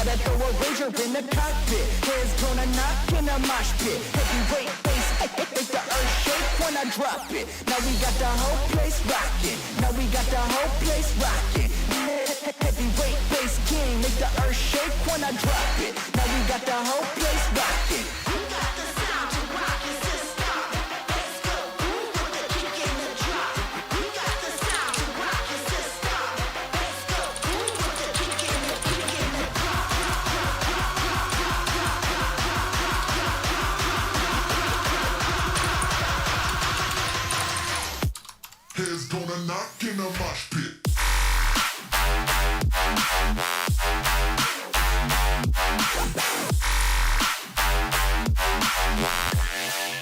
gotta throw a ranger in the cockpit. Heads gonna knock in a mosh pit. Heavyweight bass, make the earth shake when I drop it. Now we got the whole place rocking. Now we got the whole place rocking. Heavyweight bass king, make the earth shake when I drop it. Now we got the whole place rocking. We got the sound to rock your system. Let's go boom with the kick in the drop. We got the sound to rock your system. Let's go boom with the kick in the drop. Heads gonna knock in a mosh pit.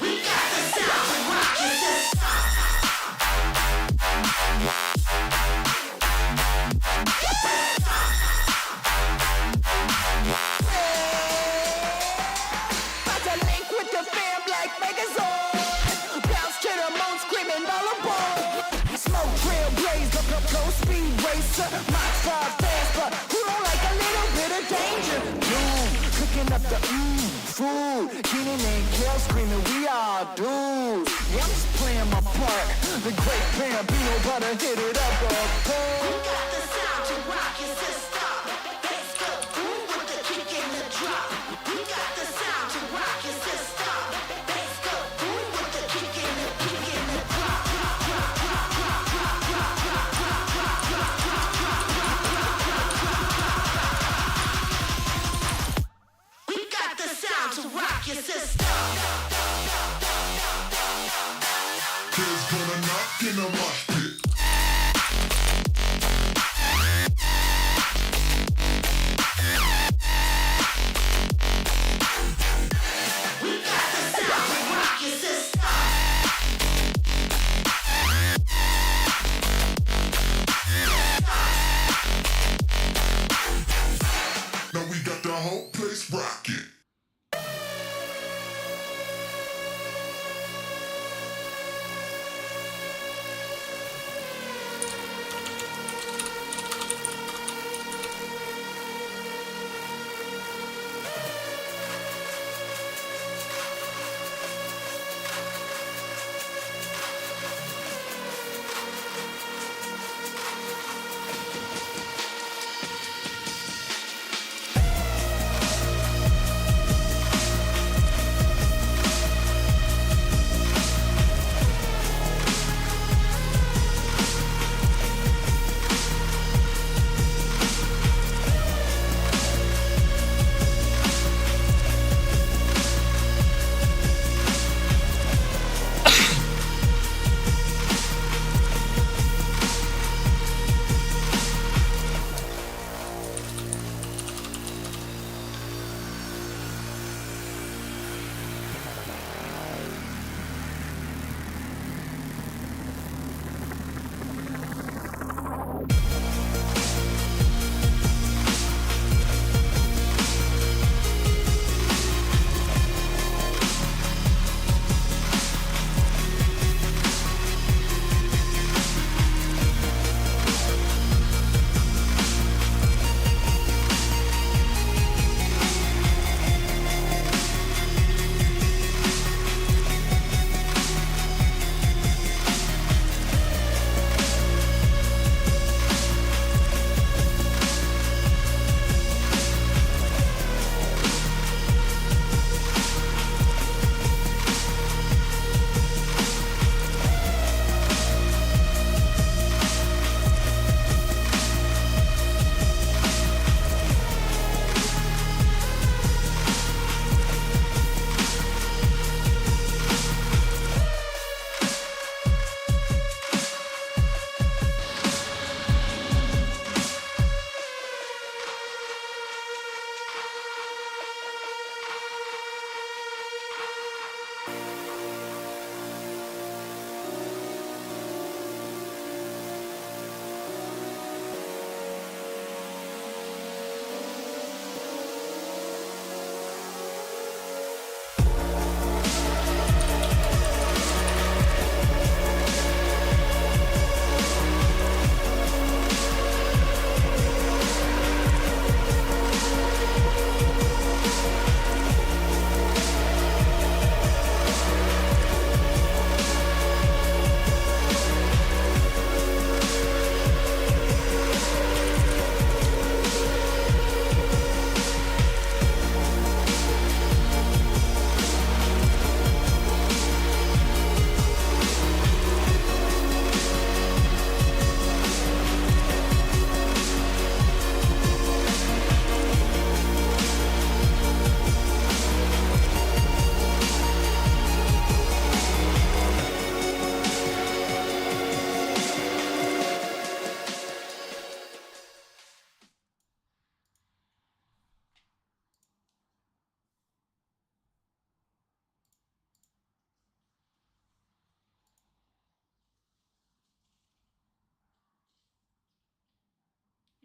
We got the sound to rock your system. About to link with the fam like Megazord. Bounce to the moon screaming all aboard. Smoke trail blaze, go speed racer. Mach 5 fast, but who don't like a little bit of danger? Doom, cooking up the food. Keenan and Kel screaming, we are dudes. Yeah, I'm just playing my part. The great Bambino about to hit it up, We boom. got the sound to rock your system. Let's go boom with the kick in the drop. We got the sound to rock your system. Let's go boom with the kick in the drop. We got the sound to rock your system. Heads gonna knock in a mosh pit. We got the sound to rock your system. Now we got the whole place rocking.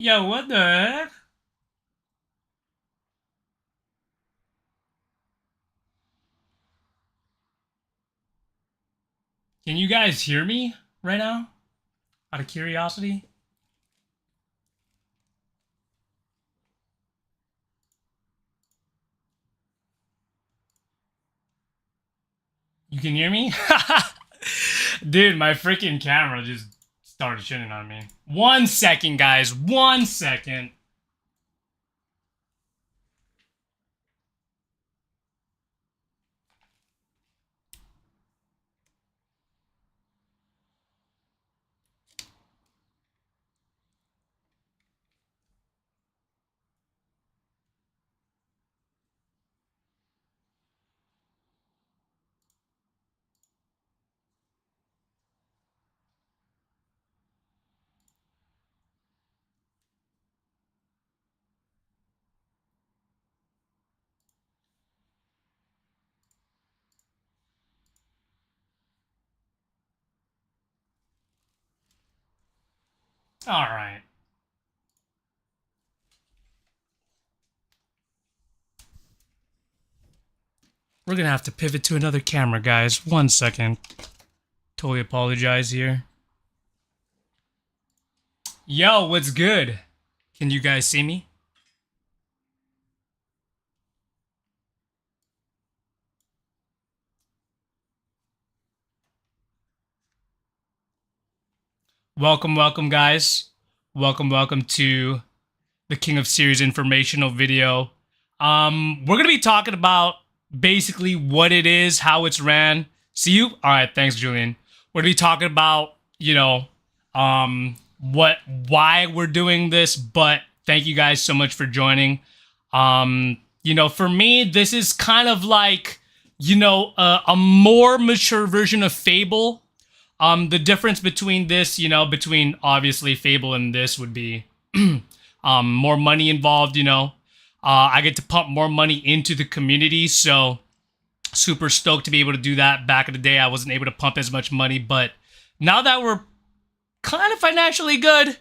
Yo, what the heck? Can you guys hear me right now? Out of curiosity? You can hear me? Dude, my freaking camera just started shitting on me. 1 second, guys. 1 second. All right. We're gonna have to pivot to another camera, guys. 1 second. Totally apologize here. Yo, what's good? Can you guys see me? Welcome, welcome, guys. Welcome to the King of Series informational video. We're gonna be talking about basically what it is, how it's ran. See you? All right, thanks, Julian. We're gonna be talking about, why we're doing this, but thank you guys so much for joining. For me, this is kind of like, a more mature version of Fable. The difference between this, between obviously Fable and this would be more money involved, I get to pump more money into the community, so super stoked to be able to do that. Back in the day, I wasn't able to pump as much money, but now that we're kind of financially good,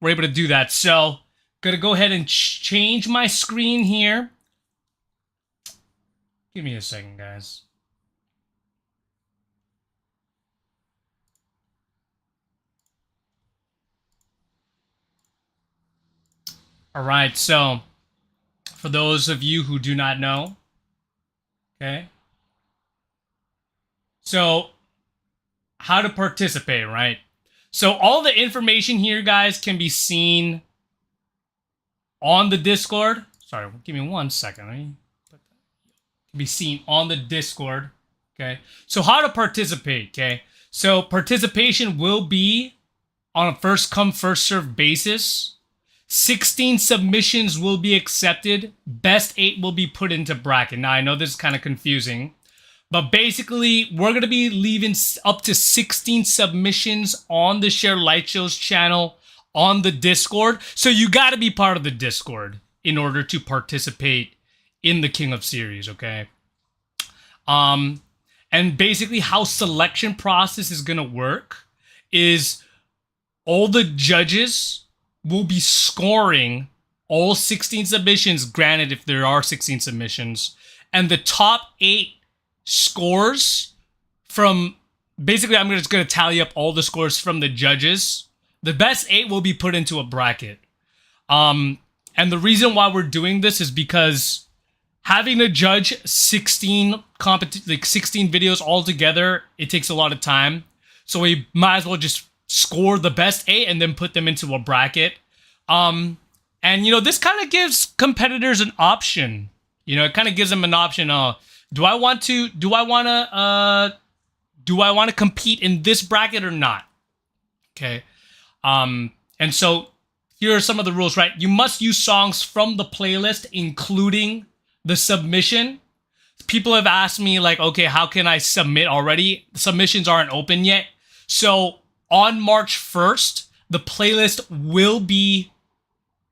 we're able to do that. So, gonna go ahead and change my screen here. Give me a second, guys. All right, so for those of you who do not know, okay, so how to participate, right? So all the information here, guys, can be seen on the Discord. Sorry, give me 1 second. Can be seen on the Discord, okay? So how to participate, okay? So participation will be on a first come, first served basis. 16 submissions will be accepted. Best 8 will be put into bracket. Now, I know this is kind of confusing, but basically, we're going to be leaving up to 16 submissions on the Share Light Shows channel on the Discord. So you got to be part of the Discord in order to participate in the King of Series, okay? And basically, how selection process is going to work is all the judges will be scoring all 16 submissions, granted if there are 16 submissions, and the top 8 scores from, basically I'm just going to tally up all the scores from the judges. The best 8 will be put into a bracket. And the reason why we're doing this is because having to judge 16 videos all together, it takes a lot of time. So we might as well just score the best 8 and then put them into a bracket. And this kind of gives competitors an option. It kind of gives them an option. Do I want to compete in this bracket or not? Okay. And so here are some of the rules, right? You must use songs from the playlist, including the submission. People have asked me, like, okay, how can I submit already? The submissions aren't open yet. So on March 1st, the playlist will be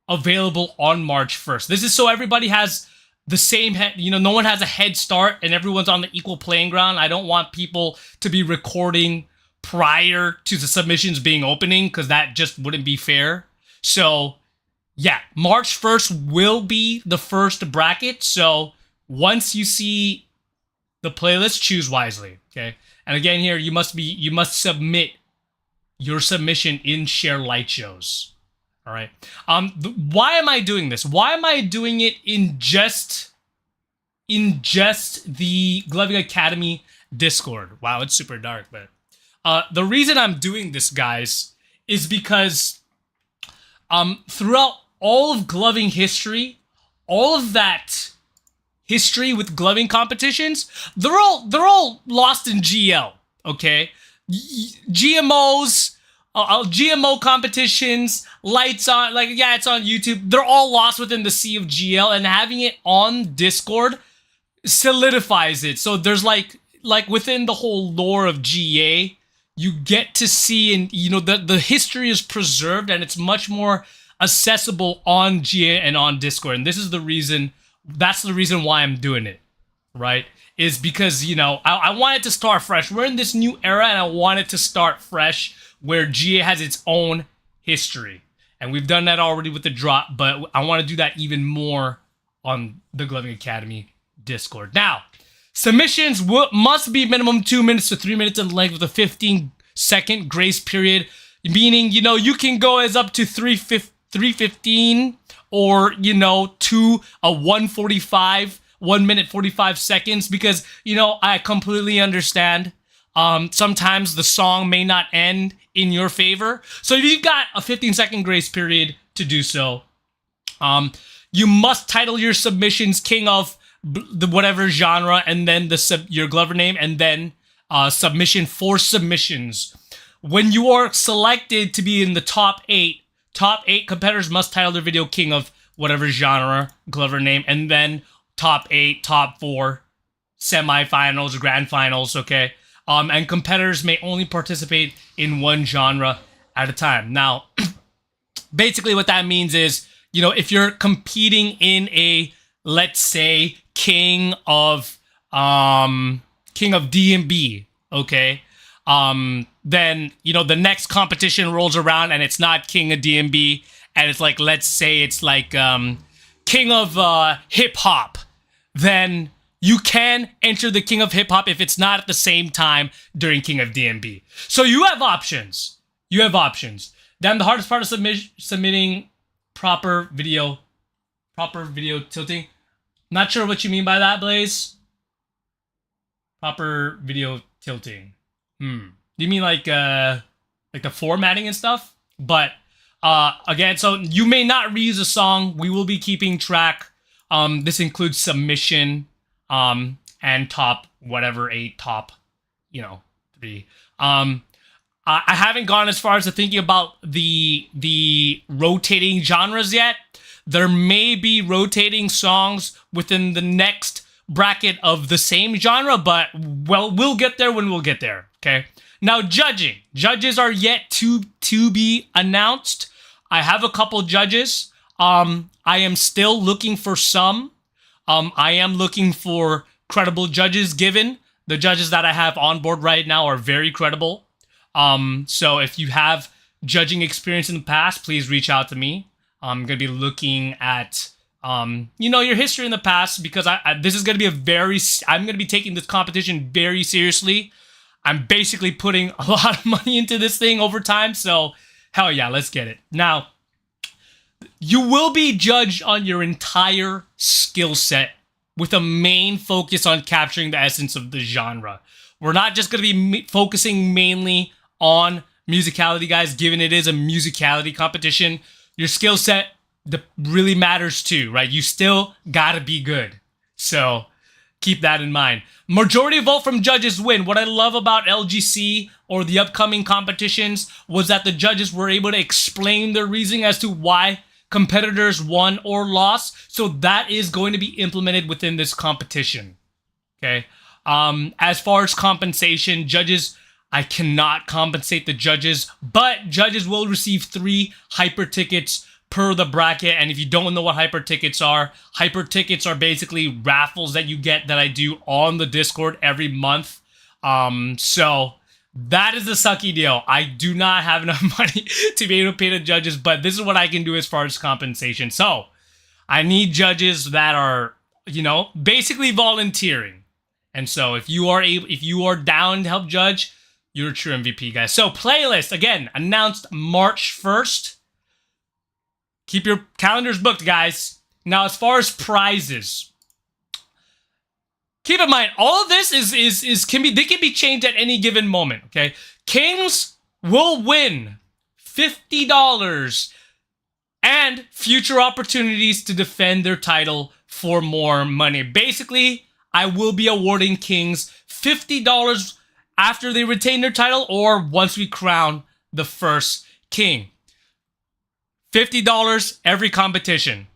available on March 1st. This is so everybody has the same head, no one has a head start and everyone's on the equal playing ground. I don't want people to be recording prior to the submissions being opening because that just wouldn't be fair. So yeah, March 1st will be the first bracket. So once you see the playlist, choose wisely. Okay. And again, here you must submit your submission in Share Light Shows. All right. Why am I doing this? Why am I doing it in just the Gloving Academy Discord? Wow, it's super dark, but the reason I'm doing this, guys, is because throughout all of gloving history, all of that history with gloving competitions, they're all lost in GL. Okay, GMOs, GMO competitions, lights on, like, yeah, it's on YouTube. They're all lost within the sea of GL, and having it on Discord solidifies it. So there's like within the whole lore of GA, you get to see, and you know, the history is preserved, and it's much more accessible on GA and on Discord. And this is the reason. That's the reason why I'm doing it, right? Is because, you know, I want it to start fresh. We're in this new era, and I want it to start fresh where GA has its own history. And we've done that already with the drop, but I want to do that even more on the Gloving Academy Discord. Now, submissions must be minimum 2 minutes to 3 minutes in length with a 15-second grace period, meaning, you know, you can go as up to 3:15 or, you know, to a 1:45, 1 minute 45 seconds, because, you know, I completely understand. Sometimes the song may not end in your favor. So if you've got a 15-second grace period to do so, you must title your submissions King of the whatever genre, and then your Glover name, and then submission for submissions. When you are selected to be in the top eight competitors must title their video King of whatever genre, Glover name, and then top 8, top 4, semifinals, grand finals, okay? And competitors may only participate in one genre at a time. Now, basically what that means is, you know, if you're competing in a, let's say, King of D&B, okay? Then, you know, the next competition rolls around and it's not King of D&B, and it's like, let's say it's like King of Hip Hop, then you can enter the King of Hip Hop if it's not at the same time during King of D&B. So you have options. Then the hardest part of submitting proper video tilting. Not sure what you mean by that, Blaze. Proper video tilting. Do you mean like the formatting and stuff? But again, so you may not reuse a song. We will be keeping track. This includes submission and top whatever 8, top, you know, 3. I haven't gone as far as to thinking about the rotating genres yet. There may be rotating songs within the next bracket of the same genre, but well, we'll get there when we'll get there. Okay. Now, judging. Judges are yet to be announced. I have a couple judges. I am still looking for some. I am looking for credible judges, given the judges that I have on board right now are very credible. So if you have judging experience in the past, please reach out to me. I'm going to be looking at, you know, your history in the past, because this is going to be I'm going to be taking this competition very seriously. I'm basically putting a lot of money into this thing over time, so hell yeah, let's get it. Now, you will be judged on your entire skill set with a main focus on capturing the essence of the genre. We're not just going to be focusing mainly on musicality, guys, given it is a musicality competition. Your skill set really matters too, right? You still got to be good. So keep that in mind. Majority vote from judges win. What I love about LGC or the upcoming competitions was that the judges were able to explain their reasoning as to why competitors won or lost. So that is going to be implemented within this competition. Okay. As far as compensation, judges, I cannot compensate the judges, but judges will receive 3 hyper tickets per the bracket. And if you don't know what hyper tickets are basically raffles that you get that I do on the Discord every month. So That is the sucky deal. I do not have enough money to be able to pay the judges, but this is what I can do as far as compensation. So I need judges that are, basically volunteering. And so if you are down to help judge, you're a true MVP, guys. So playlist, again, announced March 1st. Keep your calendars booked, guys. Now, as far as prizes, keep in mind, all of this can be changed at any given moment, okay? Kings will win $50 and future opportunities to defend their title for more money. Basically, I will be awarding Kings $50 after they retain their title or once we crown the first king. $50 every competition.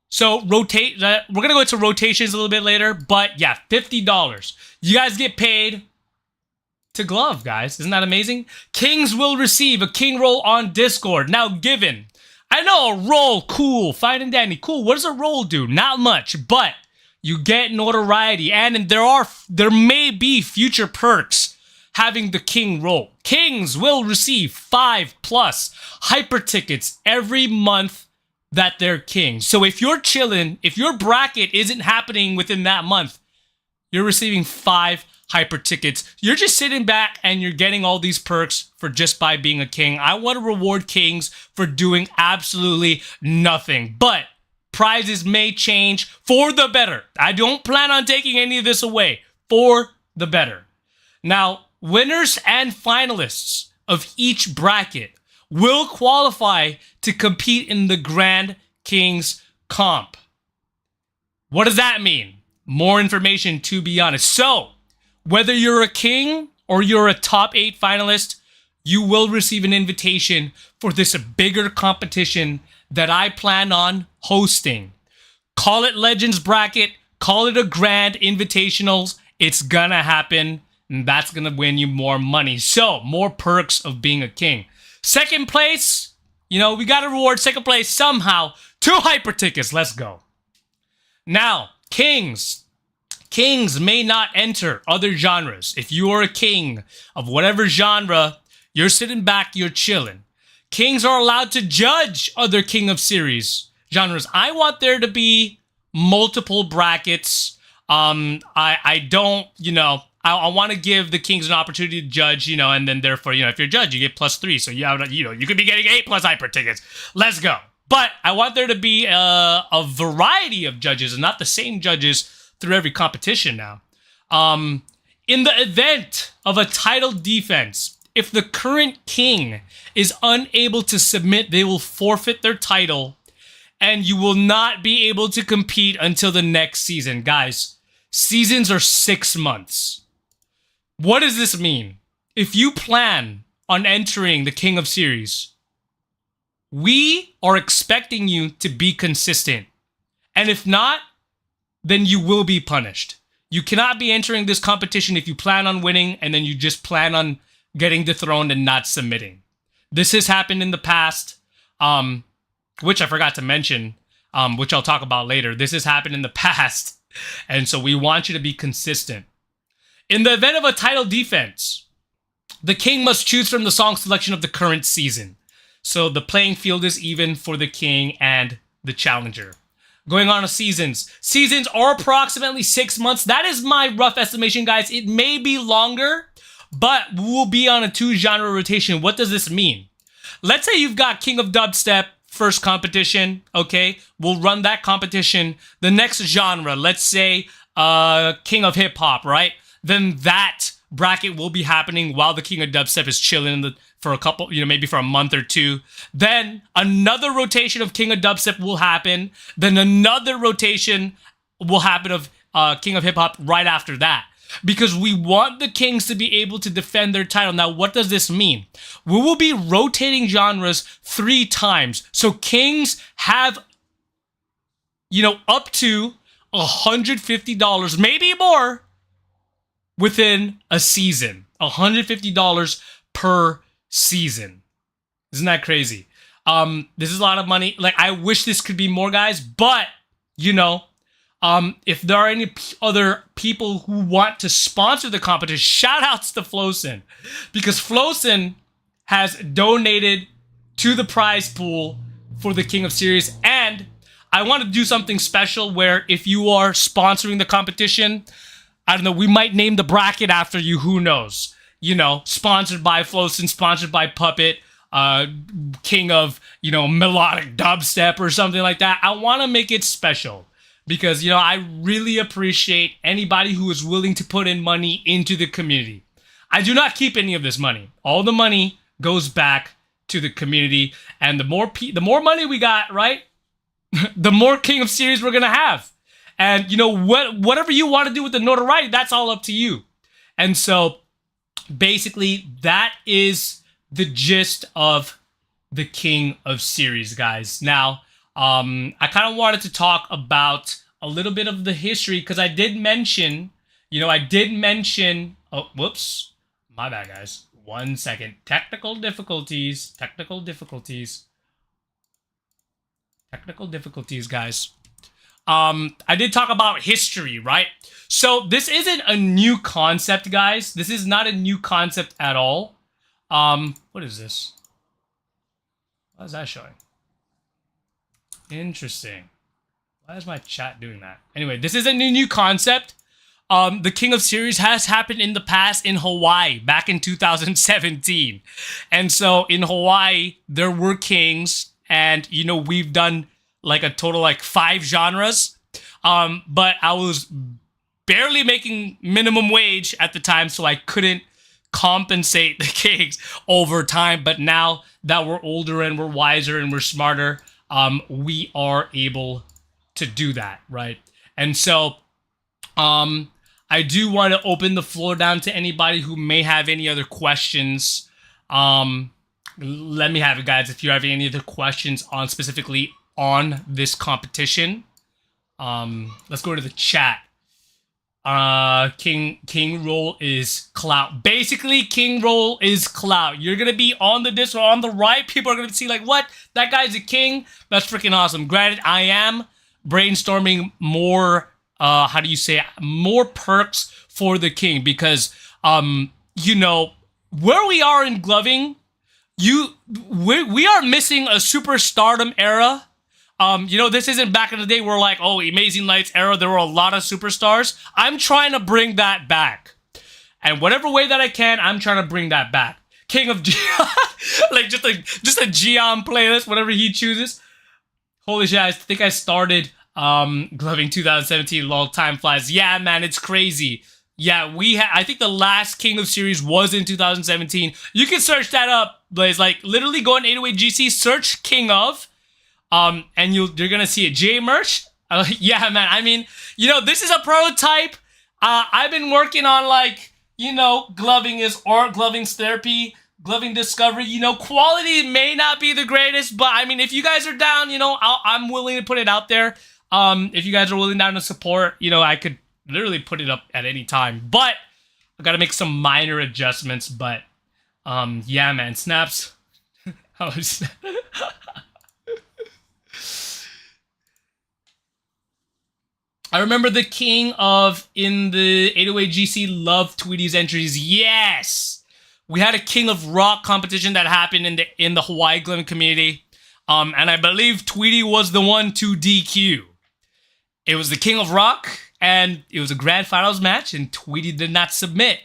So we're gonna go into rotations a little bit later, but yeah, $50. You guys get paid to glove, guys. Isn't that amazing? Kings will receive a king roll on Discord. Now, given, I know a roll, cool, fine and dandy, cool. What does a roll do? Not much, but you get notoriety, and there may be future perks having the king roll. Kings will receive 5+ hyper tickets every month that they're king. So if you're chilling, if your bracket isn't happening within that month, you're receiving 5 hyper tickets. You're just sitting back and you're getting all these perks for just by being a king. I want to reward kings for doing absolutely nothing, but prizes may change for the better. I don't plan on taking any of this away, for the better. Now, winners and finalists of each bracket will qualify to compete in the Grand Kings comp. What does that mean? More information, to be honest. So, whether you're a king or you're a top 8 finalist, you will receive an invitation for this bigger competition that I plan on hosting. Call it Legends Bracket, call it a Grand Invitationals. It's gonna happen, and that's gonna win you more money. So, more perks of being a king. Second place, we gotta reward second place somehow. 2 hyper tickets, let's go. Now, kings may not enter other genres. If you are a king of whatever genre, you're sitting back, you're chilling. Kings are allowed to judge other King of Series genres. I want there to be multiple brackets. I don't, I want to give the kings an opportunity to judge, and then therefore, if you're a judge, you get +3. So you could be getting 8+ hyper tickets. Let's go. But I want there to be a variety of judges and not the same judges through every competition now. In the event of a title defense, if the current king is unable to submit, they will forfeit their title and you will not be able to compete until the next season. Guys, seasons are 6 months. What does this mean? If you plan on entering the King of Series, we are expecting you to be consistent. And if not, then you will be punished. You cannot be entering this competition if you plan on winning and then you just plan on getting dethroned and not submitting. This has happened in the past, which I forgot to mention, which I'll talk about later. This has happened in the past, and so we want you to be consistent. In the event of a title defense, the king must choose from the song selection of the current season. So the playing field is even for the king and the challenger. Going on to seasons. Seasons are approximately 6 months. That is my rough estimation, guys. It may be longer, but we'll be on a 2-genre rotation. What does this mean? Let's say you've got King of Dubstep, first competition, okay? We'll run that competition. The next genre, let's say King of Hip Hop, right? Then that bracket will be happening while the King of Dubstep is chilling for a couple, maybe for a month or 2. Then another rotation of King of Dubstep will happen. Then another rotation will happen of King of Hip Hop right after that. Because we want the kings to be able to defend their title. Now, what does this mean? We will be rotating genres 3 times. So kings have, up to $150, maybe more, within a season. $150 per season. Isn't that crazy? This is a lot of money. Like, I wish this could be more, guys, but, If there are any other people who want to sponsor the competition, shout outs to Flosin, because Flosin has donated to the prize pool for the King of Series. And I want to do something special where if you are sponsoring the competition, I don't know, we might name the bracket after you, who knows? You know, sponsored by Flosin, sponsored by Puppet, King of, you know, melodic dubstep or something like that. I want to make it special because, you know, I really appreciate anybody who is willing to put in money into the community. I do not keep any of this money. All the money goes back to the community, and the more money we got, right, the more King of Series we're gonna have. And you know, whatever you want to do with the notoriety, that's all up to you. And so basically that is the gist of the King of Series, guys. Now I kind of wanted to talk about a little bit of the history, because I did mention, oh, whoops, my bad, guys. 1 second. Technical difficulties, guys. I did talk about history, right? So this isn't a new concept, guys. This is not a new concept at all. What is this? What is that showing? Interesting. Why is my chat doing that? Anyway, this isn't a new concept. The King of Series has happened in the past in Hawaii back in 2017. And so in Hawaii, there were kings, and, you know, we've done like a total like 5 genres. But I was barely making minimum wage at the time, so I couldn't compensate the kings over time. But now that we're older and we're wiser and we're smarter, we are able to do that, right? And so, I do want to open the floor down to anybody who may have any other questions. Let me have it, guys, if you have any other questions on specifically on this competition. Let's go to the chat. King roll is clout. Basically, king roll is clout. You're gonna be on the disc or on the right. People are gonna see like, what? That guy's a king? That's freaking awesome. Granted, I am brainstorming more, how do you say, more perks for the king, because, you know, where we are in gloving, we are missing a superstardom era. You know, this isn't back in the day where like, oh, Amazing Lights era, there were a lot of superstars. I'm trying to bring that back. And whatever way that I can, I'm trying to bring that back. King of Gion, like just a Gion playlist, whatever he chooses. Holy shit, I think I started gloving 2017, lol, time flies. Yeah, man, it's crazy. Yeah, I think the last King of Series was in 2017. You can search that up, Blaze. Like, literally go on 808GC, search King of, and you're gonna see it. J merch? Yeah, man. I mean, you know, this is a prototype. I've been working on, like, you know, gloving is art, gloving's therapy, gloving discovery. You know, quality may not be the greatest, but I mean, if you guys are down, you know, I'm willing to put it out there. If you guys are willing down to support, you know, I could literally put it up at any time, but I gotta make some minor adjustments. But yeah, man, snaps. I remember the king of in the 808GC loved Tweety's entries. Yes, we had a King of Rock competition that happened in the Hawaii gloving community, and I believe Tweety was the one to DQ. It was the King of Rock, and it was a grand finals match, and Tweety did not submit.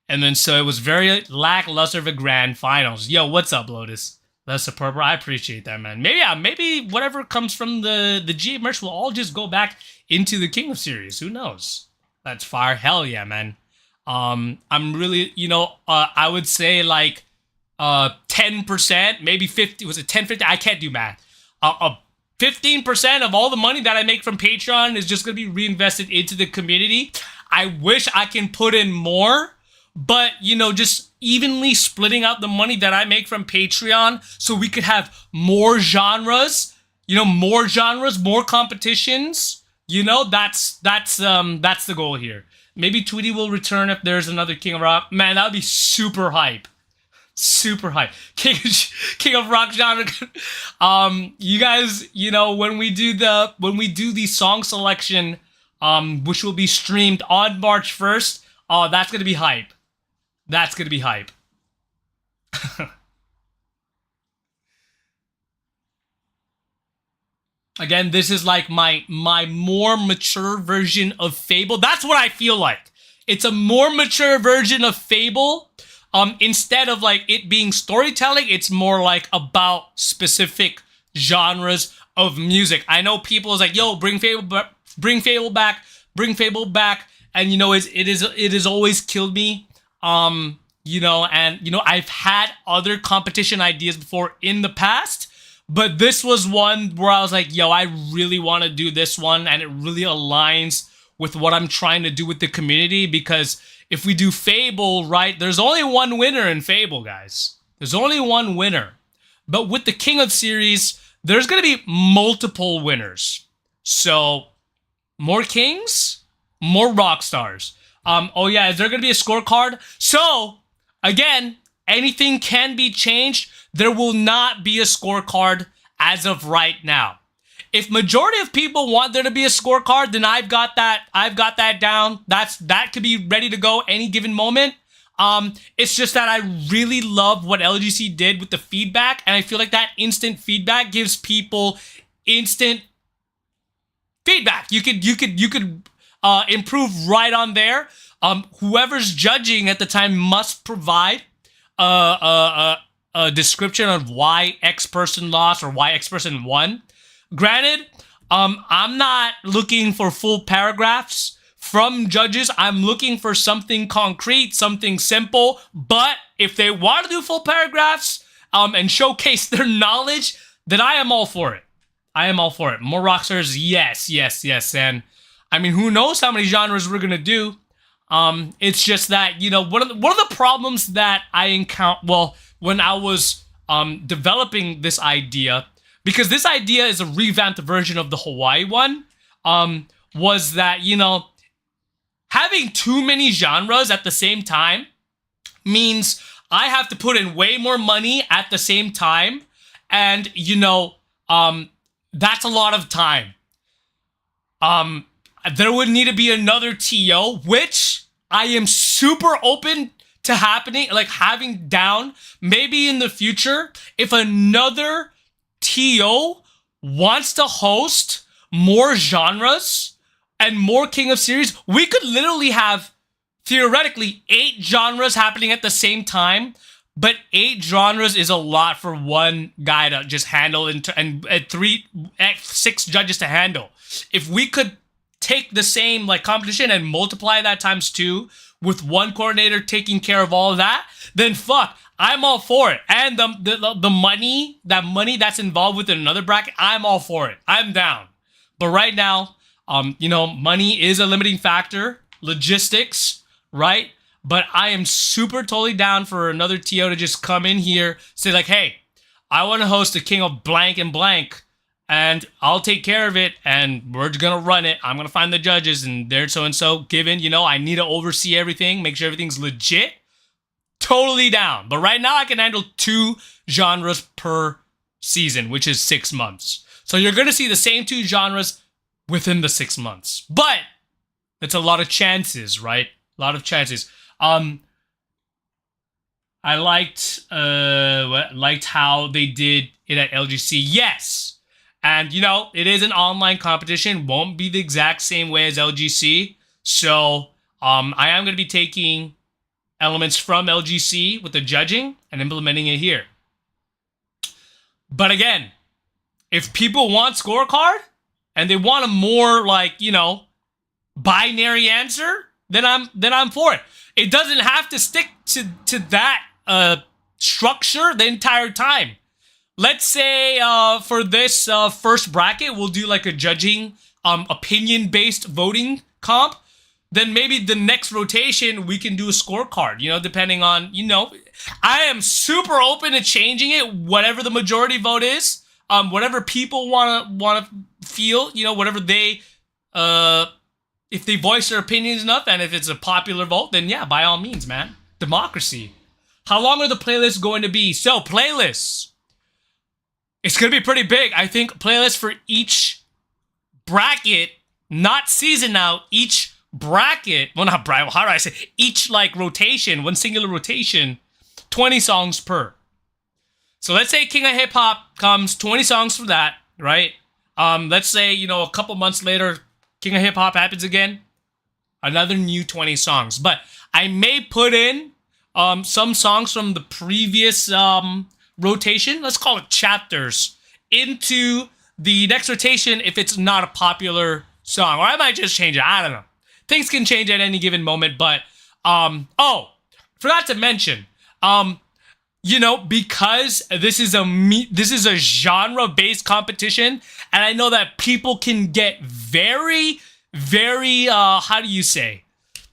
And then so it was very lackluster of a grand finals. Yo, what's up, Lotus? That's a purple. I appreciate that, man. Maybe whatever comes from the GA merch will all just go back into the King of Series. Who knows? That's fire. Hell yeah, man. I'm really, you know, I would say like 10%, maybe 50. Was it 10, 50? I can't do math. 15% of all the money that I make from Patreon is just going to be reinvested into the community. I wish I can put in more, but, you know, just evenly splitting out the money that I make from Patreon so we could have more genres, you know, more competitions. You know, that's the goal here. Maybe Tweety will return if there's another King of Rock. Man, that would be super hype. Super hype. King of rock genre. You guys, you know, when we do the song selection, which will be streamed on March 1st, that's gonna be hype. That's gonna be hype. Again, this is like my more mature version of Fable. That's what I feel like. It's a more mature version of Fable. Instead of like it being storytelling, it's more like about specific genres of music. I know people is like, yo, bring Fable back, bring Fable back, and you know, it has always killed me. You know, and you know, I've had other competition ideas before in the past. But this was one where I was like, yo, I really want to do this one, and it really aligns with what I'm trying to do with the community, because if we do Fable, right, there's only one winner in Fable, guys. There's only one winner. But with the King of Series, there's going to be multiple winners. So, more kings, more rock stars. Oh yeah, is there going to be a scorecard? So, again, anything can be changed. There will not be a scorecard as of right now. If majority of people want there to be a scorecard, then I've got that down. That could be ready to go any given moment. It's just that I really love what LGC did with the feedback, and I feel like that instant feedback gives people instant feedback. You could improve right on there. Whoever's judging at the time must provide a description of why X person lost or why X person won. Granted, I'm not looking for full paragraphs from judges. I'm looking for something concrete, something simple. But if they want to do full paragraphs and showcase their knowledge, then I am all for it. I am all for it. More rockstars, yes. And I mean, who knows how many genres we're gonna do? It's just that, you know, one of the problems that I encountered, well, when I was developing this idea, because this idea is a revamped version of the Hawaii one, was that, you know, having too many genres at the same time means I have to put in way more money at the same time, and, you know, that's a lot of time. There would need to be another TO, which I am super open to having down. Maybe in the future, if another TO wants to host more genres and more King of Series, we could literally have, theoretically, 8 genres happening at the same time. But 8 genres is a lot for one guy to just handle, and 6 judges to handle. If we could take the same like competition and multiply that times 2 with one coordinator taking care of all of that, then fuck, I'm all for it. And the money that's involved with another bracket, I'm all for it. I'm down. But right now, you know, money is a limiting factor, logistics, right? But I am super totally down for another TO to just come in here, say like, hey, I want to host a King of blank and blank, and I'll take care of it, and we're gonna run it. I'm gonna find the judges, and they're so-and-so, given, you know, I need to oversee everything, make sure everything's legit. Totally down. But right now I can handle 2 genres per season, which is 6 months. So you're gonna see the same 2 genres within the 6 months. But that's a lot of chances, right? A lot of chances. I liked how they did it at LGC. Yes. And, you know, it is an online competition. Won't be the exact same way as LGC. So, I am going to be taking elements from LGC with the judging and implementing it here. But again, if people want scorecard and they want a more, like, you know, binary answer, then I'm for it. It doesn't have to stick to that structure the entire time. Let's say for this first bracket, we'll do like a judging opinion-based voting comp. Then maybe the next rotation, we can do a scorecard, you know, depending on, you know, I am super open to changing it, whatever the majority vote is, whatever people want to feel, you know, whatever they, if they voice their opinions enough, and if it's a popular vote, then yeah, by all means, man. Democracy. How long are the playlists going to be? So playlists, it's going to be pretty big. I think playlists for each bracket, not season now, each bracket, well, not bracket, how do I say, each like rotation, one singular rotation, 20 songs per. So let's say King of Hip Hop comes, 20 songs for that, right? Let's say, you know, a couple months later, King of Hip Hop happens again, another new 20 songs. But I may put in some songs from the previous rotation, let's call it chapters, into the next rotation if it's not a popular song. Or I might just change it, I don't know. Things can change at any given moment, but, forgot to mention, you know, because this is a genre-based competition, and I know that people can get very, very, how do you say,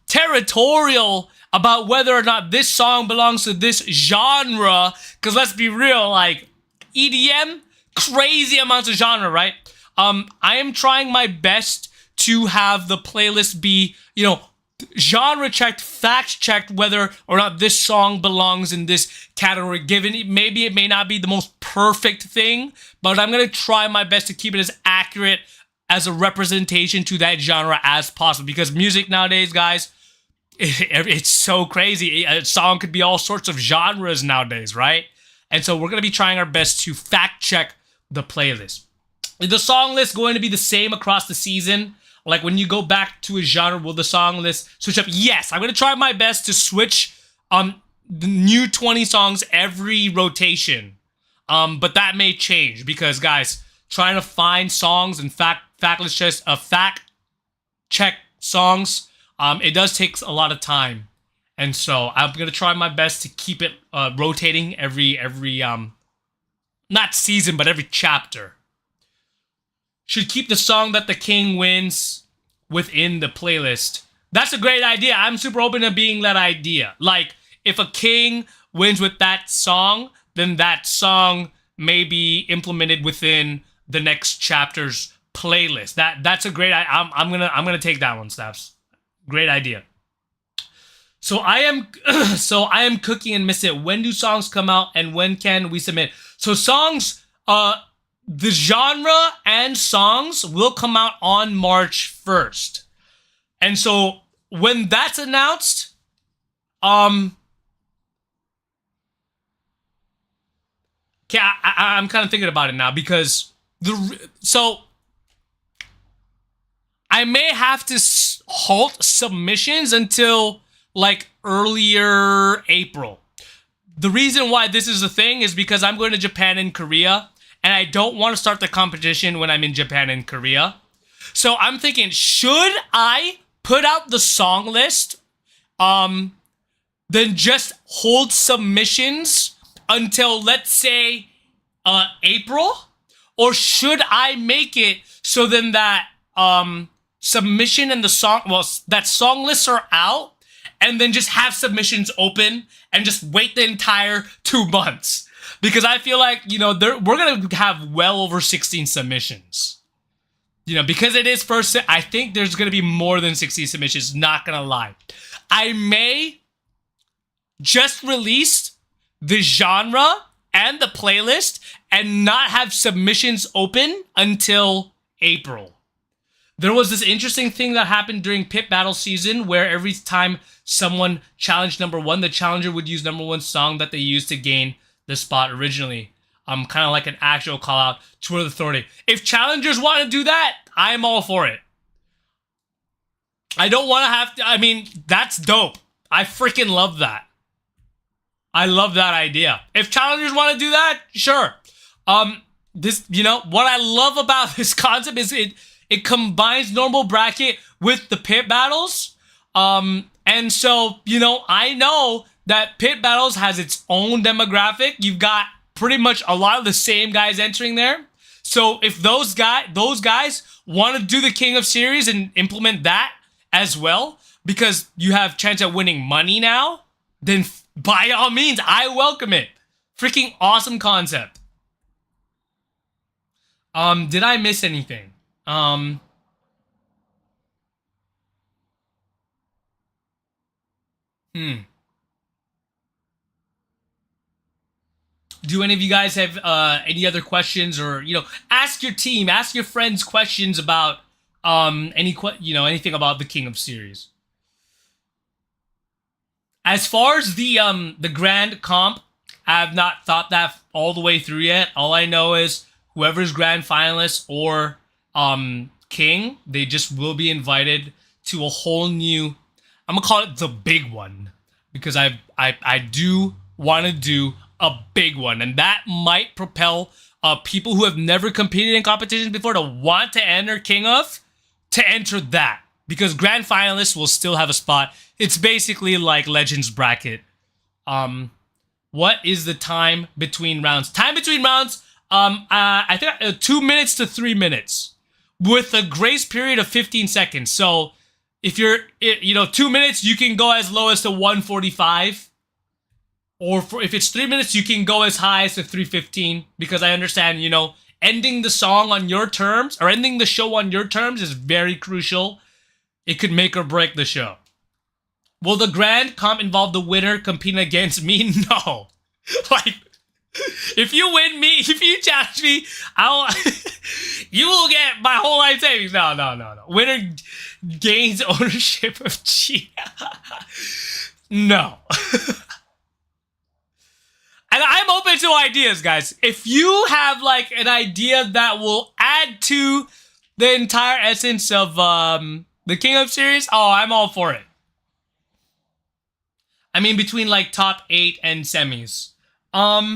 territorial about whether or not this song belongs to this genre, because let's be real, like, EDM, crazy amounts of genre, right? I am trying my best to have the playlist be, you know, genre checked, fact checked whether or not this song belongs in this category, given maybe it may not be the most perfect thing, but I'm going to try my best to keep it as accurate as a representation to that genre as possible, because music nowadays, guys, it's so crazy. A song could be all sorts of genres nowadays, right? And so we're going to be trying our best to fact check the playlist. Is the song list going to be the same across the season? Like when you go back to a genre, will the song list switch up? Yes, I'm going to try my best to switch the new 20 songs every rotation. But that may change because, guys, trying to find songs and fact check songs, it does take a lot of time. And so I'm going to try my best to keep it rotating every not season, but every chapter. Should keep the song that the king wins within the playlist. That's a great idea. I'm super open to being that idea. Like, if a king wins with that song, then that song may be implemented within the next chapter's playlist. That's a great. I'm gonna take that one, Snaps. Great idea. So I am cooking and miss it. When do songs come out and when can we submit? So songs, the genre and songs will come out on March 1st. And so when that's announced, I'm kind of thinking about it now because I may have to halt submissions until like earlier April. The reason why this is a thing is because I'm going to Japan and Korea, and I don't want to start the competition when I'm in Japan and Korea. So I'm thinking, should I put out the song list, then just hold submissions until, let's say, April? Or should I make it so then that submission and the song, that song lists are out, and then just have submissions open and just wait the entire 2 months? Because I feel like, you know, we're going to have well over 16 submissions. You know, because it is first, I think there's going to be more than 16 submissions, not going to lie. I may just release the genre and the playlist and not have submissions open until April. There was this interesting thing that happened during pit battle season where every time someone challenged number one, the challenger would use number one song that they used to gain the spot originally. Kind of like an actual call out to Word of Authority. If challengers want to do that, I'm all for it. I don't want to have to, I mean, that's dope. I freaking love that. I love that idea. If challengers want to do that, sure. This, you know, what I love about this concept is it combines normal bracket with the pit battles. And so, you know, I know that pit battles has its own demographic. You've got pretty much a lot of the same guys entering there. So if those guys want to do the King of Series and implement that as well, because you have chance at winning money now, then by all means, I welcome it. Freaking awesome concept. Did I miss anything? Do any of you guys have any other questions, or ask your team, ask your friends questions about anything about the King of Series? As far as the grand comp, I have not thought that all the way through yet. All I know is whoever's grand finalist or king, they just will be invited to a whole new. I'm gonna call it the big one, because I do want to do a big one, and that might propel people who have never competed in competitions before to want to enter King of to enter that, because grand finalists will still have a spot. It's basically like Legends bracket. What is the time between rounds? Time between rounds, I think 2 minutes to 3 minutes, with a grace period of 15 seconds. So if you're, 2 minutes, you can go as low as to 145. Or if it's 3 minutes, you can go as high as to 315. Because I understand, ending the song on your terms, or ending the show on your terms, is very crucial. It could make or break the show. Will the grand comp involve the winner competing against me? No. Like, if you win me, if you challenge me, you will get my whole life savings. No. Winner gains ownership of Chi. No. And I'm open to ideas, guys. If you have like an idea that will add to the entire essence of the King of Series, I'm all for it. I mean, between like top 8 and semis. What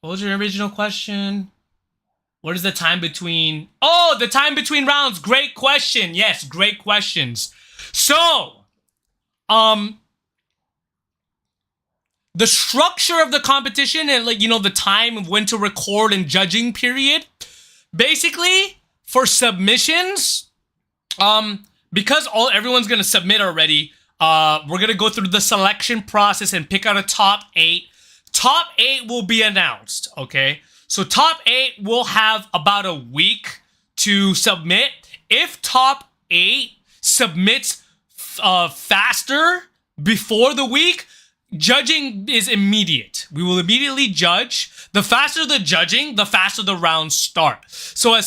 was your original question? What is the time between? Oh, the time between rounds. Great question. Yes, great questions. So, the structure of the competition and the time of when to record and judging period. Basically, for submissions, because everyone's gonna submit already. We're gonna go through the selection process and pick out a top 8. Top 8 will be announced, okay? So top 8 will have about a week to submit. If top 8 submits faster before the week, judging is immediate. We will immediately judge. The faster the judging, the faster the rounds start. So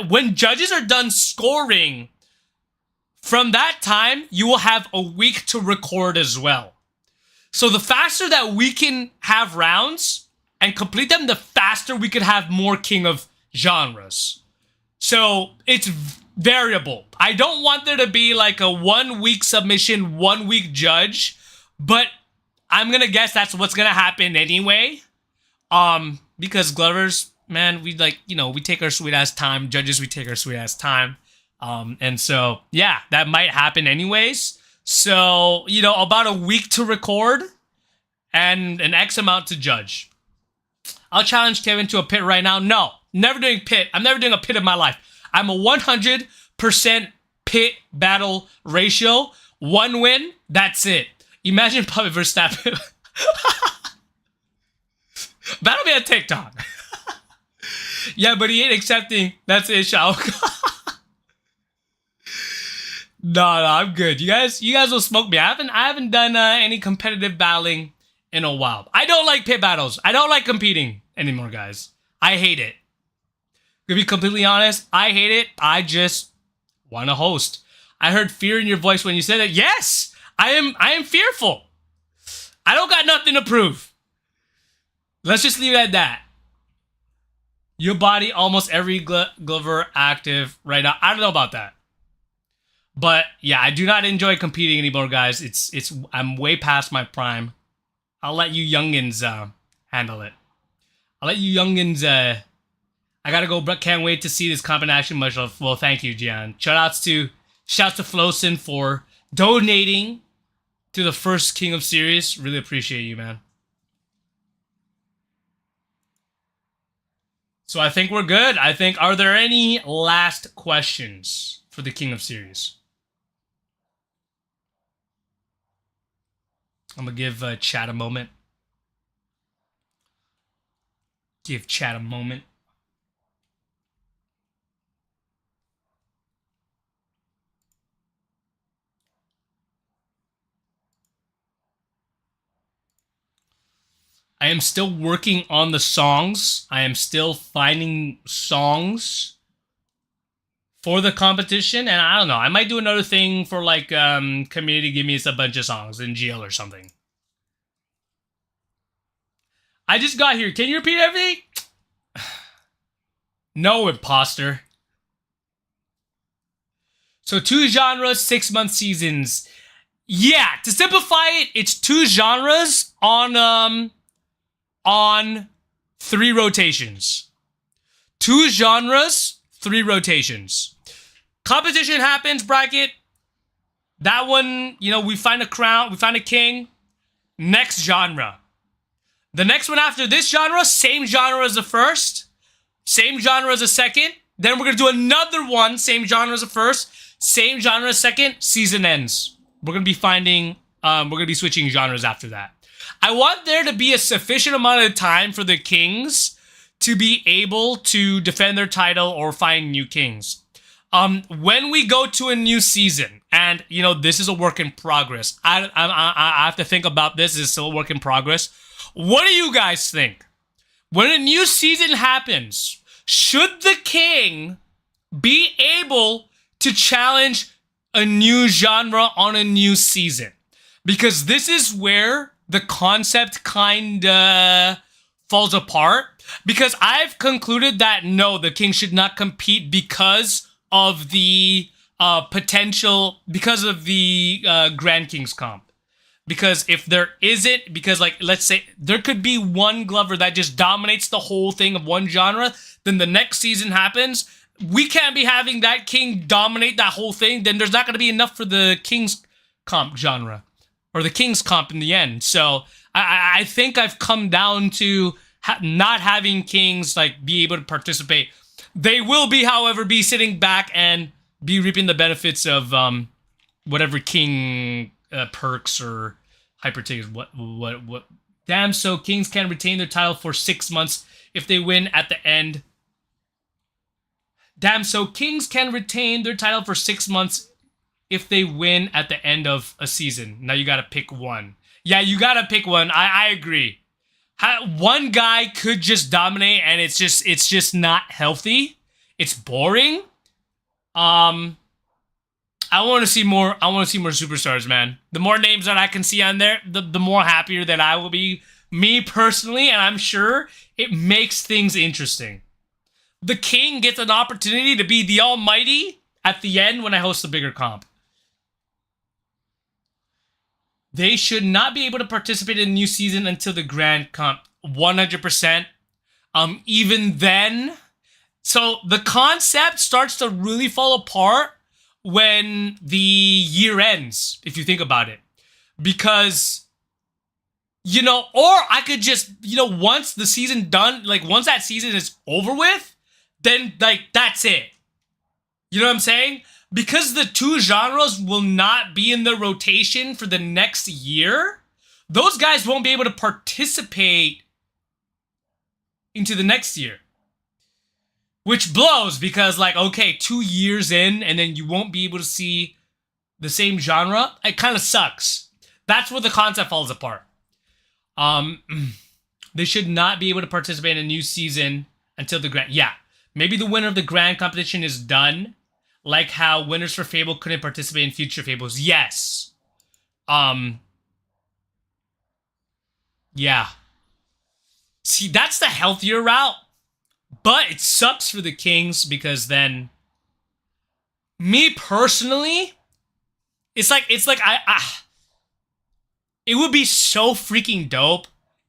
when judges are done scoring, from that time, you will have a week to record as well. So the faster that we can have rounds and complete them, the faster we could have more King of genres. So it's variable. I don't want there to be like a 1 week submission, 1 week judge, but I'm gonna guess that's what's gonna happen anyway. Because Glovers, man, we we take our sweet ass time. Judges, we take our sweet ass time. And so, yeah, that might happen anyways. So, about a week to record and an X amount to judge. I'll challenge Kevin to a pit right now. No, never doing pit. I'm never doing a pit in my life. I'm a 100% pit battle ratio. 1 win, that's it. Imagine Bobby Verstappen. That'll be a TikTok. Yeah, but he ain't accepting. That's it, Shao. No, I'm good. You guys will smoke me. I haven't done any competitive battling in a while. I don't like pit battles. I don't like competing anymore, guys. I hate it. To be completely honest, I hate it. I just want to host. I heard fear in your voice when you said that. Yes, I am fearful. I don't got nothing to prove. Let's just leave it at that. Your body, almost every Glover active right now. I don't know about that. But yeah, I do not enjoy competing anymore, guys. I'm way past my prime. I'll let you youngins handle it. I'll let you youngins. I gotta go, but can't wait to see this comp in action. Much love. Well, thank you, Gian. Shouts to Flosin for donating to the first King of Series. Really appreciate you, man. So I think we're good. Are there any last questions for the King of Series? I'm gonna give chat a moment. Give chat a moment. I am still working on the songs. I am still finding songs for the competition, and I don't know. I might do another thing for like community. Give me a bunch of songs in GL or something. I just got here. Can you repeat everything? No, imposter. So 2 genres, 6-month seasons. Yeah, to simplify it, it's 2 genres on 3 rotations. 2 genres, 3 rotations. Competition happens, bracket. That one, you know, we find a crown, we find a king. Next genre. The next one after this genre, same genre as the first. Same genre as the second. Then we're going to do another one, same genre as the first. Same genre as second. Season ends. We're going to be finding, we're going to be switching genres after that. I want there to be a sufficient amount of time for the kings to be able to defend their title or find new kings. When we go to a new season, and, you know, this is a work in progress. I have to think about this. It's still a work in progress. What do you guys think? When a new season happens, should the king be able to challenge a new genre on a new season? Because this is where the concept kinda falls apart. Because I've concluded that no, the king should not compete because of the potential, because of the Grand Kings comp. Because if there isn't, because like, let's say there could be one Glover that just dominates the whole thing of one genre, then the next season happens, we can't be having that king dominate that whole thing, then there's not going to be enough for the King's comp genre, or the King's comp in the end. So I think I've come down to not having kings like be able to participate. They will be, however, be sitting back and be reaping the benefits of whatever king perks or hyper tickets. What? Damn, so kings can retain their title for 6 months if they win at the end. Damn, so kings can retain their title for 6 months if they win at the end of a season. Now you gotta pick one. Yeah, you gotta pick one. I agree. One guy could just dominate, and it's just not healthy. It's boring. I want to see more. I want to see more superstars, man. The more names that I can see on there, the more happier that I will be. Me personally, and I'm sure it makes things interesting. The king gets an opportunity to be the almighty at the end when I host a bigger comp. They should not be able to participate in a new season until the grand comp. 100%. Even then. So the concept starts to really fall apart when the year ends, if you think about it. Because, you know, or I could just, you know, once the season done, like once that season is over with, then like that's it. You know what I'm saying? Because the 2 genres will not be in the rotation for the next year, those guys won't be able to participate into the next year. Which blows, because like, okay, 2 years in and then you won't be able to see the same genre. It kind of sucks. That's where the concept falls apart. They should not be able to participate in a new season until the grand. Yeah, maybe the winner of the grand competition is done. Like how winners for Fable couldn't participate in future Fables. Yes. Yeah. See, that's the healthier route. But it sucks for the Kings because then, me personally, it's like it would be so freaking dope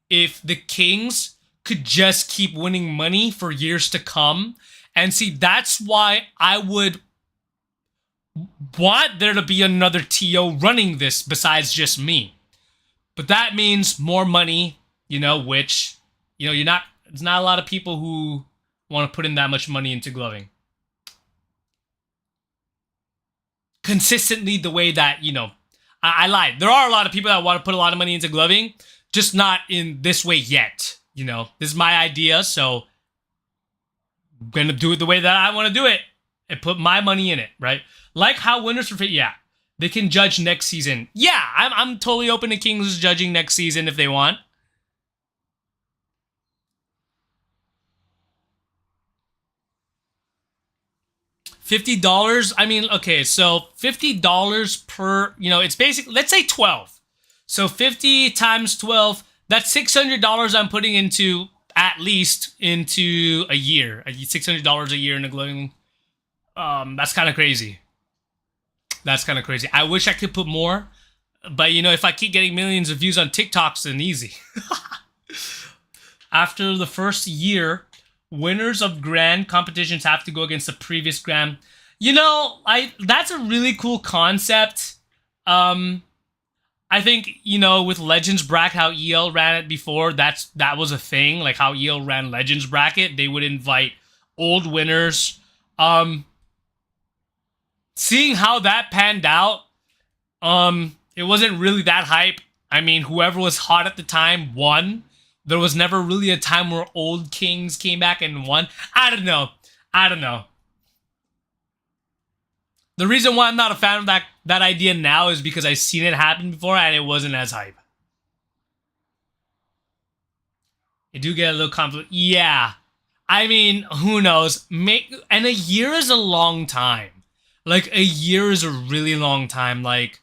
if the Kings could just keep winning money for years to come. And see, that's why I would want there to be another TO running this besides just me. But that means more money, you know, which, you know, there's not a lot of people who want to put in that much money into gloving consistently the way that, you know, I lied. There are a lot of people that want to put a lot of money into gloving, just not in this way yet. You know, this is my idea, so I'm going to do it the way that I want to do it and put my money in it, right? Like how winners for yeah, they can judge next season. Yeah, I'm totally open to Kings judging next season if they want. $50. I mean, okay, so $50 per, it's basically, let's say 12. So 50 times 12, that's $600 I'm putting into, at least, into a year. $600 a year in a glowing. That's kind of crazy. That's kind of crazy. I wish I could put more, but if I keep getting millions of views on TikToks, then easy. After the first year, winners of grand competitions have to go against the previous grand. That's a really cool concept. I think, with Legends Bracket, how EL ran it before, that was a thing. Like how EL ran Legends Bracket, they would invite old winners. Seeing how that panned out, it wasn't really that hype. I mean, whoever was hot at the time won. There was never really a time where old kings came back and won. I don't know. The reason why I'm not a fan of that idea now is because I've seen it happen before and it wasn't as hype. You do get a little conflict. Yeah. I mean, who knows? And a year is a long time. Like, a year is a really long time. Like,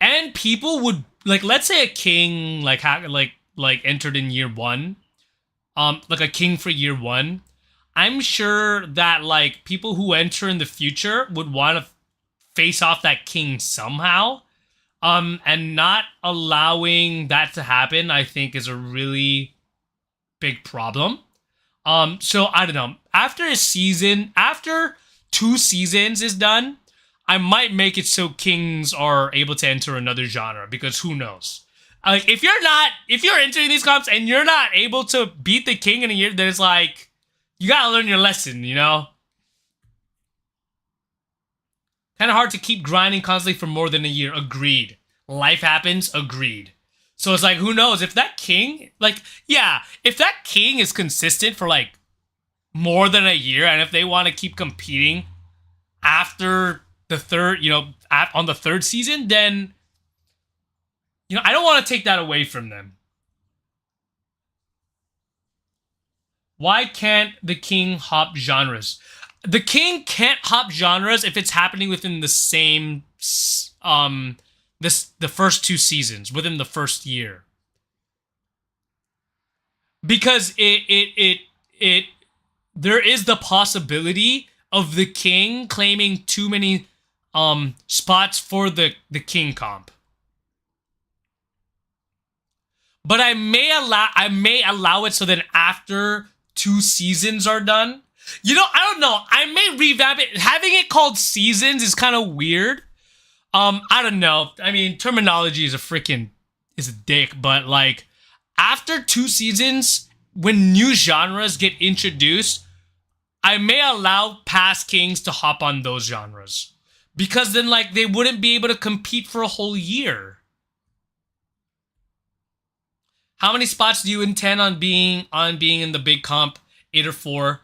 and people would, like, let's say a king, like entered in year one. Like a king for year one. I'm sure that, like, people who enter in the future would want to face off that king somehow. And not allowing that to happen, I think, is a really big problem. So I don't know. After 2 seasons is done, I might make it so kings are able to enter another genre, because who knows? Like, if you're entering these comps and you're not able to beat the king in a year, then it's like, you gotta learn your lesson, Kind of hard to keep grinding constantly for more than a year. Agreed. Life happens. Agreed. So it's like, who knows? If that king, if that king is consistent for, like, more than a year, and if they want to keep competing after the third, on the third season, then, I don't want to take that away from them. Why can't the king hop genres? The king can't hop genres if it's happening within the same, the first 2 seasons, within the first year. Because there is the possibility of the king claiming too many spots for the king comp. But I may allow it so that after 2 seasons are done, I don't know. I may revamp it. Having it called seasons is kind of weird. I don't know. I mean, terminology is a dick, but, like, after 2 seasons, when new genres get introduced, I may allow past kings to hop on those genres. Because then, like, they wouldn't be able to compete for a whole year. How many spots do you intend on being in the big comp? 8 or 4?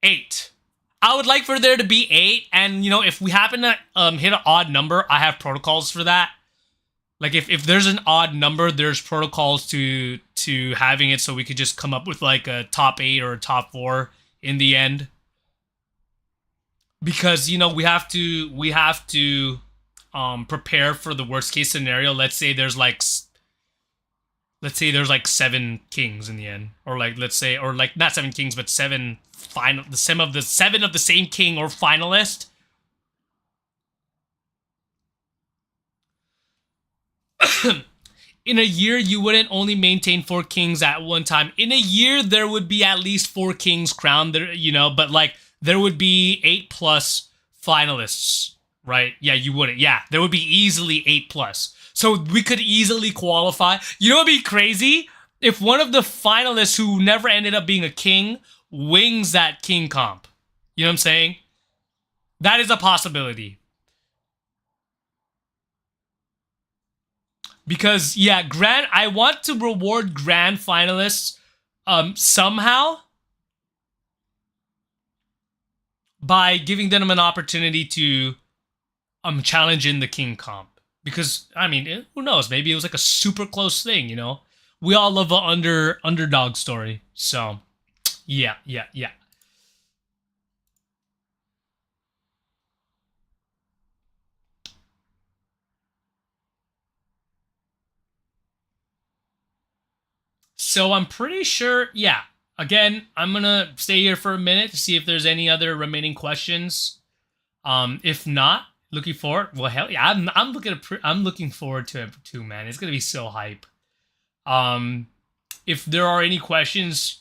8. I would like for there to be 8, and, if we happen to hit an odd number, I have protocols for that. Like, if there's an odd number, there's protocols to having it, so we could just come up with, like, a top 8 or a top 4 in the end. Because, we have to prepare for the worst case scenario. Let's say there's like 7 kings in the end, or like, let's say, or like not 7 kings, but 7 the sum of the 7 of the same king or finalist. In a year, you wouldn't only maintain 4 kings at one time. In a year, there would be at least 4 kings crowned there, but, like, there would be 8 plus finalists, right? Yeah, you wouldn't. Yeah, there would be easily 8 plus. So we could easily qualify. What'd be crazy? If one of the finalists who never ended up being a king wins that king comp. You know what I'm saying? That is a possibility. Because, yeah, I want to reward grand finalists somehow by giving them an opportunity to challenge in the king comp. Because, I mean, who knows? Maybe it was like a super close thing, we all love a underdog story. So, yeah. So I'm pretty sure, yeah. Again, I'm gonna stay here for a minute to see if there's any other remaining questions. If not, looking forward. Well, hell yeah, I'm looking forward to it too, man. It's gonna be so hype. If there are any questions,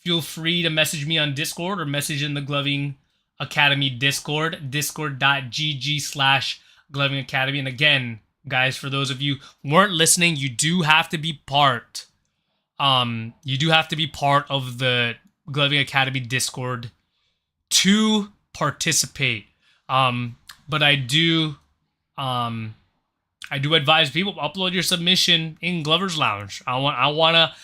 feel free to message me on Discord or message in the Gloving Academy Discord, discord.gg/Gloving Academy. And again, guys, for those of you who weren't listening, you do have to be part. You do have to be part of the Gloving Academy Discord to participate. But I do advise people upload your submission in Glover's Lounge. I want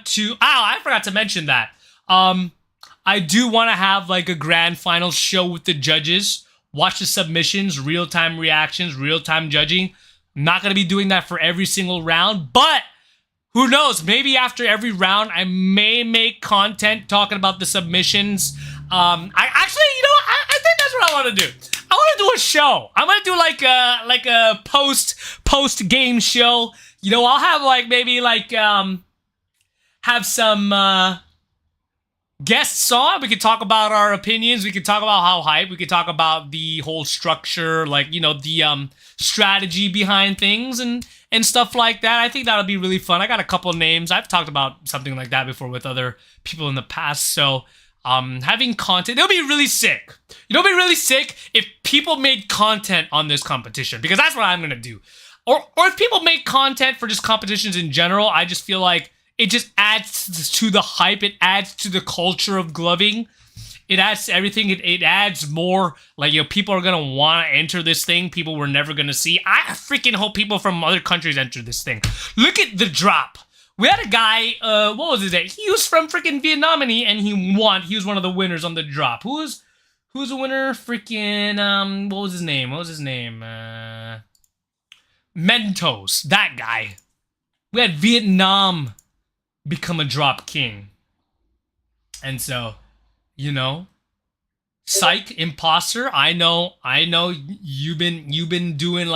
to. Oh, I forgot to mention that. I do want to have like a grand final show with the judges. Watch the submissions, real-time reactions, real-time judging. I'm not gonna be doing that for every single round, but who knows? Maybe after every round, I may make content talking about the submissions. I think that's what I want to do. I want to do a show. I'm gonna do like a post game show. I'll have have some guests on. We could talk about our opinions. We could talk about how hype. We could talk about the whole structure, the strategy behind things and stuff like that. I think that'll be really fun. I got a couple names. I've talked about something like that before with other people in the past. So having content, it'll be really sick. It'll be really sick if people made content on this competition, because that's what I'm gonna do. Or if people make content for just competitions in general. I just feel like it just adds to the hype. It adds to the culture of gloving. It adds to everything. It adds more, people are going to want to enter this thing. People we're never going to see. I freaking hope people from other countries enter this thing. Look at the drop. We had a guy, what was his name? He was from freaking Vietnam and he won. He was one of the winners on the drop. Who's the winner? Freaking, what was his name? Mentos. That guy. We had Vietnam become a drop king. And so, psych, imposter. I know you've been doing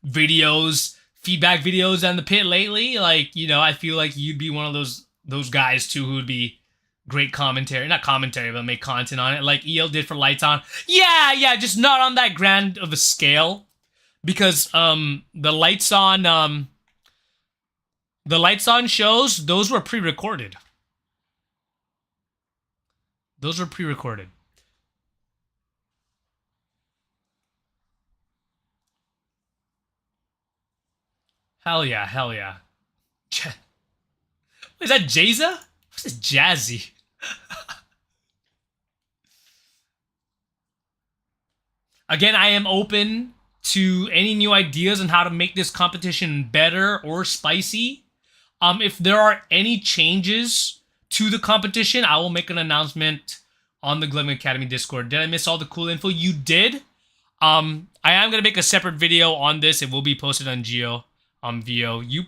videos, feedback videos on the pit lately. I feel like you'd be one of those guys too who would be great commentary, not commentary, but make content on it, like EL did for Lights On. Yeah, just not on that grand of a scale, because the Lights On shows, those were pre-recorded. Hell yeah. Is that Jayza? What's this Jazzy? Again, I am open to any new ideas on how to make this competition better or spicy. If there are any changes to the competition, I will make an announcement on the Gloving Academy Discord. Did I miss all the cool info? You did. I am going to make a separate video on this. It will be posted on VO. You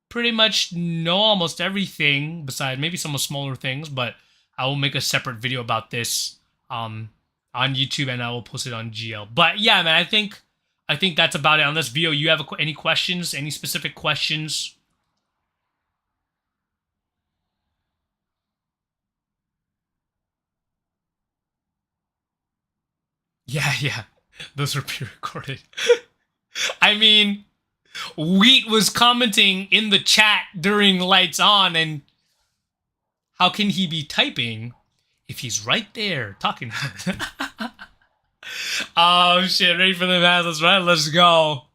pretty much know almost everything, besides maybe some smaller things, but I will make a separate video about this on YouTube, and I will post it on GL. But yeah, man, I think that's about it on this video. You have any questions? Any specific questions? Yeah. Those are pre-recorded. I mean, Wheat was commenting in the chat during Lights On, and how can he be typing if he's right there talking? Oh shit, ready for the matches, right? Let's go.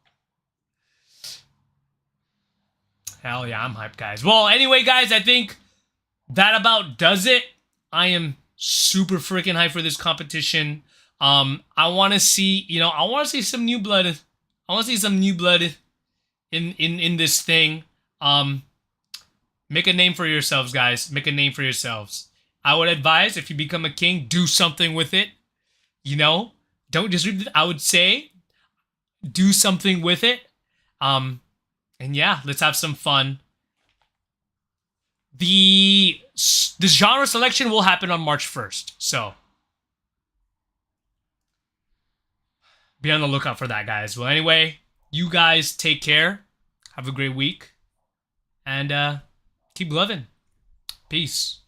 Hell yeah, I'm hyped, guys. Well, anyway, guys, I think that about does it. I am super freaking hyped for this competition. I want to see, some new blood. I want to see some new blood in this thing. Make a name for yourselves, guys. Make a name for yourselves. I would advise, if you become a king, do something with it. Don't just read it. I would say do something with it. And yeah, let's have some fun. The genre selection will happen on March 1st. So be on the lookout for that, guys. Well, anyway, you guys take care. Have a great week. And keep loving. Peace.